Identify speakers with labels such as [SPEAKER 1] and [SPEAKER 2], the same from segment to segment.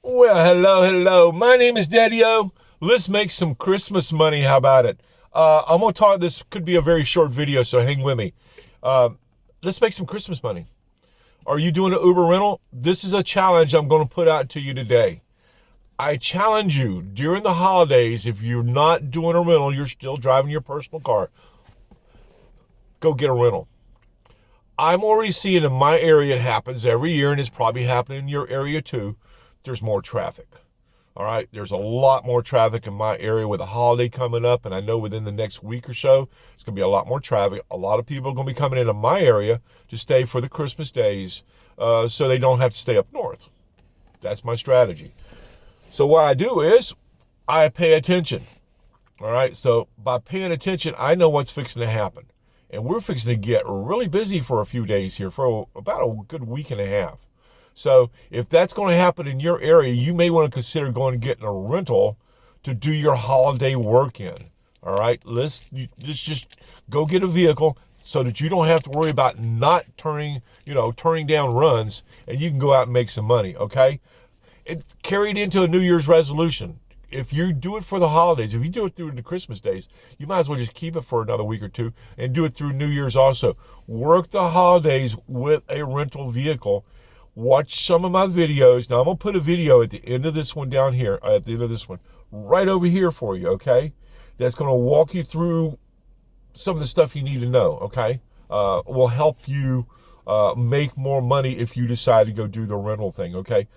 [SPEAKER 1] Well, hello. My name is Daddy-O. Let's make some Christmas money. How about it? I'm going to talk. This could be a very short video, so hang with me. Uh, let's make some Christmas money. Are you doing an Uber rental? This is a challenge I'm going to put out to you today. I challenge you during the holidays, if you're not doing a rental, you're still driving your personal car, go get a rental. I'm already seeing in my area, it happens every year, and it's probably happening in your area too. There's more traffic. All right, there's a lot more traffic in my area with a holiday coming up, and I know within the next week or so, it's going to be a lot more traffic. A lot of people are going to be coming into my area to stay for the Christmas days, so they don't have to stay up north. That's my strategy. So what I do is I pay attention. All right, so by paying attention, I know what's fixing to happen. And we're fixing to get really busy for a few days here, for about a good week and a half. So if that's going to happen in your area, you may want to consider going and getting a rental to do your holiday work in. All right, let's just go get a vehicle so that you don't have to worry about not turning down runs, and you can go out and make some money. Okay, it carried into a New Year's resolution. If you do it for the holidays, if you do it through the Christmas days, you might as well just keep it for another week or two and do it through New Year's also. Work the holidays with a rental vehicle. Watch some of my videos. Now, I'm going to put a video at the end of this one down here, at the end of this one, right over here for you, okay? That's going to walk you through some of the stuff you need to know, okay? Will help you make more money if you decide to go do the rental thing, okay?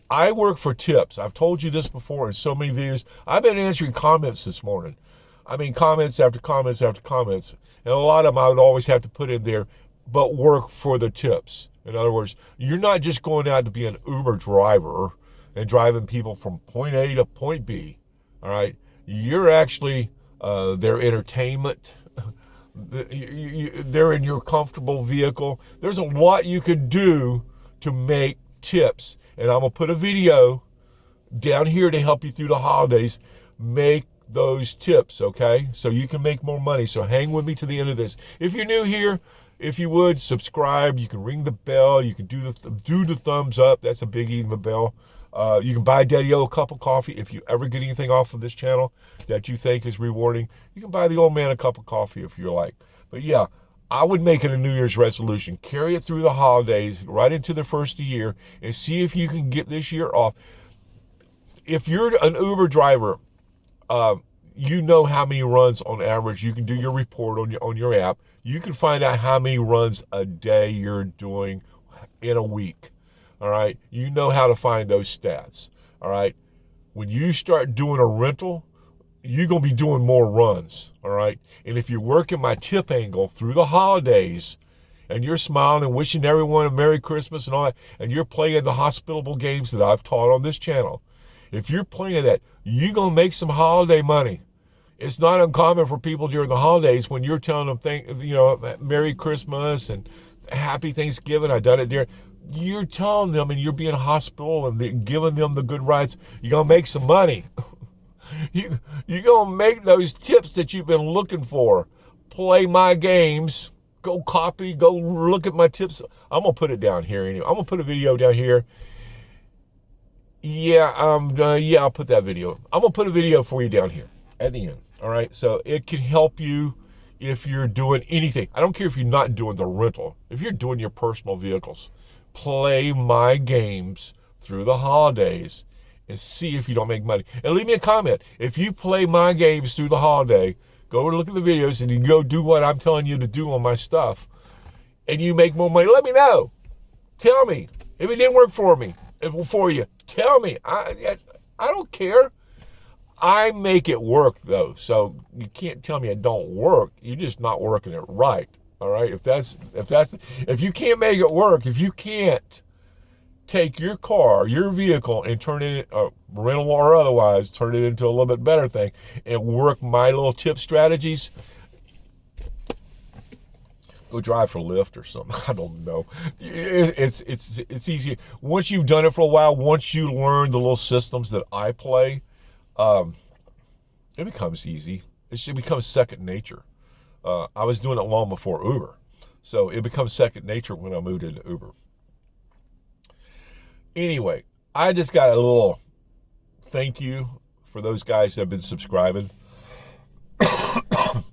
[SPEAKER 1] I work for tips. I've told you this before in so many videos. I've been answering comments this morning. I mean, comments after comments after comments. And a lot of them I would always have to put in there, but work for the tips. In other words, you're not just going out to be an Uber driver and driving people from point A to point B. All right. You're actually their entertainment. They're in your comfortable vehicle. There's a lot you can do to make tips. And I'm going to put a video down here to help you through the holidays. Make those tips, okay? So you can make more money. So hang with me to the end of this. If you're new here, if you would, subscribe. You can ring the bell. You can do the thumbs up. That's a biggie, the bell. You can buy Daddy-O a cup of coffee. If you ever get anything off of this channel that you think is rewarding, you can buy the old man a cup of coffee if you like. But yeah, I would make it a New Year's resolution. Carry it through the holidays, right into the first of the year, and see if you can get this year off. If you're an Uber driver, you know how many runs on average. You can do your report on your app. You can find out how many runs a day you're doing in a week. All right? You know how to find those stats. All right? When you start doing a rental, you're going to be doing more runs, all right? And if you're working my tip angle through the holidays and you're smiling and wishing everyone a Merry Christmas and all that, and you're playing the hospitable games that I've taught on this channel, if you're playing that, you're going to make some holiday money. It's not uncommon for people during the holidays when you're telling them, Merry Christmas and Happy Thanksgiving. I done it there. You're telling them and you're being hospitable and giving them the good rides. You're going to make some money. You're going to make those tips that you've been looking for. Play my games. Go copy. Go look at my tips. I'm going to put it down here anyway. I'm going to put a video down here. Yeah, I'll put that video. I'm going to put a video for you down here at the end. All right? So it can help you if you're doing anything. I don't care if you're not doing the rental. If you're doing your personal vehicles, play my games through the holidays and see if you don't make money. And leave me a comment. If you play my games through the holiday, go look at the videos and you go do what I'm telling you to do on my stuff, and you make more money, let me know. Tell me. If it didn't work for you, tell me. I don't care. I make it work, though. So you can't tell me it don't work. You're just not working it right. All right? If you can't make it work, if you can't take your car, your vehicle, and turn it, rental or otherwise, turn it into a little bit better thing and work my little tip strategies, go drive for Lyft or something. I don't know. It's easy. Once you've done it for a while, once you learn the little systems that I play, it becomes easy. It becomes second nature. I was doing it long before Uber. So it becomes second nature when I moved into Uber. Anyway, I just got a little thank you for those guys that have been subscribing. I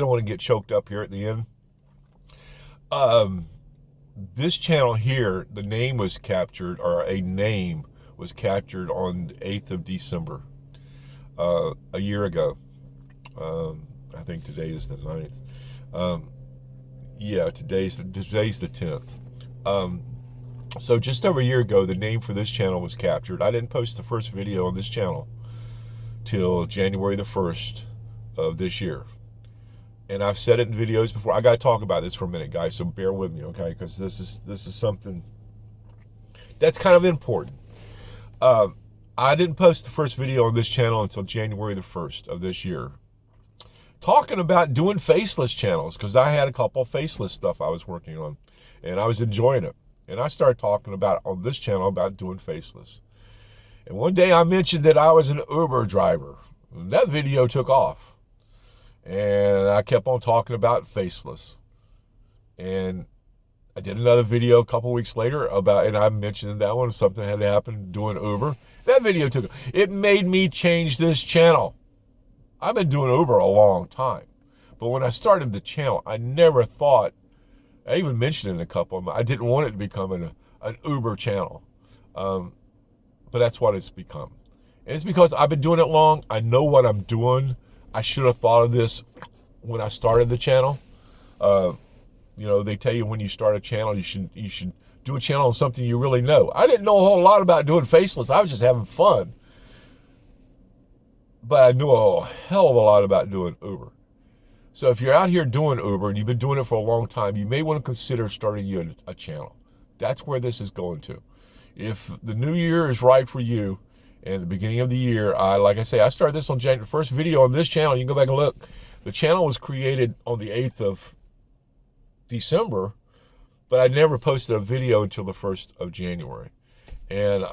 [SPEAKER 1] don't want to get choked up here at the end. This channel here, the name was captured, or a name was captured on the 8th of December, a year ago. I think today is the 9th. Yeah, today's the 10th. So just over a year ago, the name for this channel was captured. I didn't post the first video on this channel till January the 1st of this year. And I've said it in videos before. I got to talk about this for a minute, guys, so bear with me, okay? Because this is something that's kind of important. I didn't post the first video on this channel until January the 1st of this year, talking about doing faceless channels, because I had a couple of faceless stuff I was working on, and I was enjoying it. And I started talking about on this channel about doing faceless. And one day I mentioned that I was an Uber driver. And that video took off. And I kept on talking about faceless. And I did another video a couple weeks later about, and I mentioned that one, something had happened doing Uber. That video took, it made me change this channel. I've been doing Uber a long time. But when I started the channel, I never thought, I even mentioned it in a couple of them, I didn't want it to become an Uber channel. But that's what it's become. And it's because I've been doing it long. I know what I'm doing. I should have thought of this when I started the channel. You know, they tell you when you start a channel, you should do a channel on something you really know. I didn't know a whole lot about doing faceless. I was just having fun. But I knew a hell of a lot about doing Uber. So if you're out here doing Uber and you've been doing it for a long time, you may want to consider starting you a channel. That's where this is going to. If the new year is right for you, and the beginning of the year, like I say, I started this on January. The first video on this channel, you can go back and look. The channel was created on the 8th of December, but I never posted a video until the 1st of January. And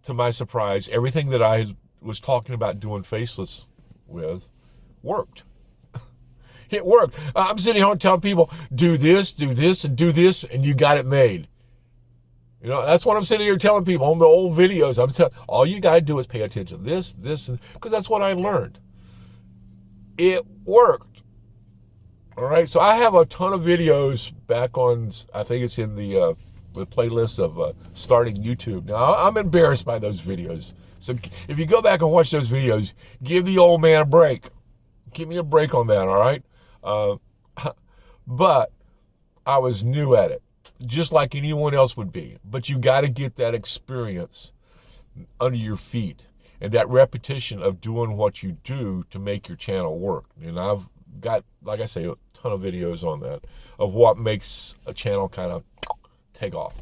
[SPEAKER 1] to my surprise, everything that I was talking about doing faceless with worked. It worked. I'm sitting home telling people, do this, and do this, and you got it made. You know, that's what I'm sitting here telling people on the old videos. I'm telling, all you got to do is pay attention to this, because that's what I learned. It worked. All right, so I have a ton of videos back on, I think it's in the playlist of starting YouTube. Now, I'm embarrassed by those videos. So if you go back and watch those videos, give the old man a break. Give me a break on that, all right? But I was new at it, just like anyone else would be. But you got to get that experience under your feet and that repetition of doing what you do to make your channel work. And I've got, like I say, a ton of videos on that, of what makes a channel kind of take off.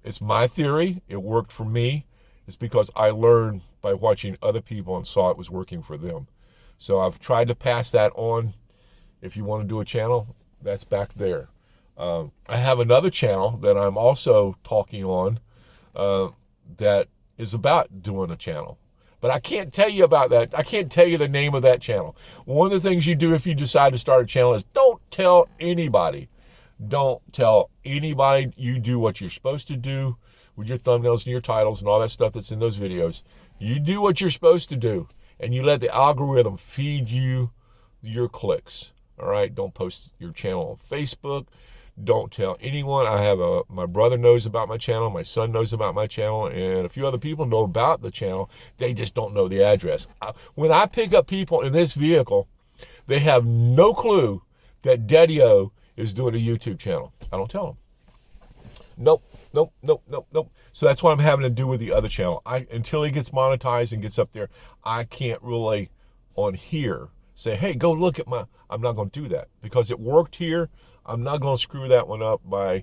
[SPEAKER 1] It's my theory. It worked for me. It's because I learned by watching other people and saw it was working for them. So I've tried to pass that on. If you want to do a channel, that's back there. I have another channel that I'm also talking on that is about doing a channel. But I can't tell you about that. I can't tell you the name of that channel. One of the things you do if you decide to start a channel is don't tell anybody. Don't tell anybody. You do what you're supposed to do with your thumbnails and your titles and all that stuff that's in those videos. You do what you're supposed to do, and you let the algorithm feed you your clicks. All right? Don't post your channel on Facebook. Don't tell anyone. I have my brother knows about my channel, my son knows about my channel, and a few other people know about the channel. They just don't know the address. When I pick up people in this vehicle, they have no clue that Daddy-O is doing a YouTube channel. I don't tell them. Nope. So that's what I'm having to do with the other channel. Until he gets monetized and gets up there, I can't really on here say, hey, go look at I'm not going to do that because it worked here. I'm not going to screw that one up by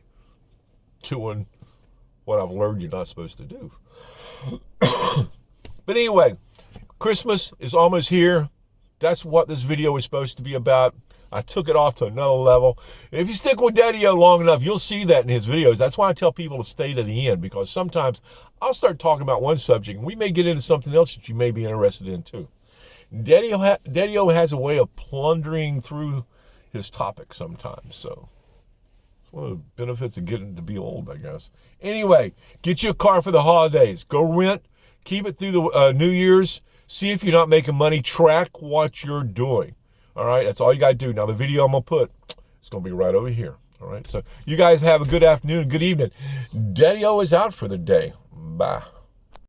[SPEAKER 1] doing what I've learned you're not supposed to do. But anyway, Christmas is almost here. That's what this video is supposed to be about. I took it off to another level. And if you stick with Daddy-O long enough, you'll see that in his videos. That's why I tell people to stay to the end, because sometimes I'll start talking about one subject and we may get into something else that you may be interested in too. Daddy-O has a way of plundering through his topic sometimes. So One of the benefits of getting to be old, I guess. Anyway, get you a car for the holidays. Go rent. Keep it through the New Year's. See if you're not making money. Track what you're doing. All right, that's all you got to do. Now, the video I'm going to put, it's going to be right over here. All right, so you guys have a good afternoon, good evening. Daddy-O is out for the day. Bye.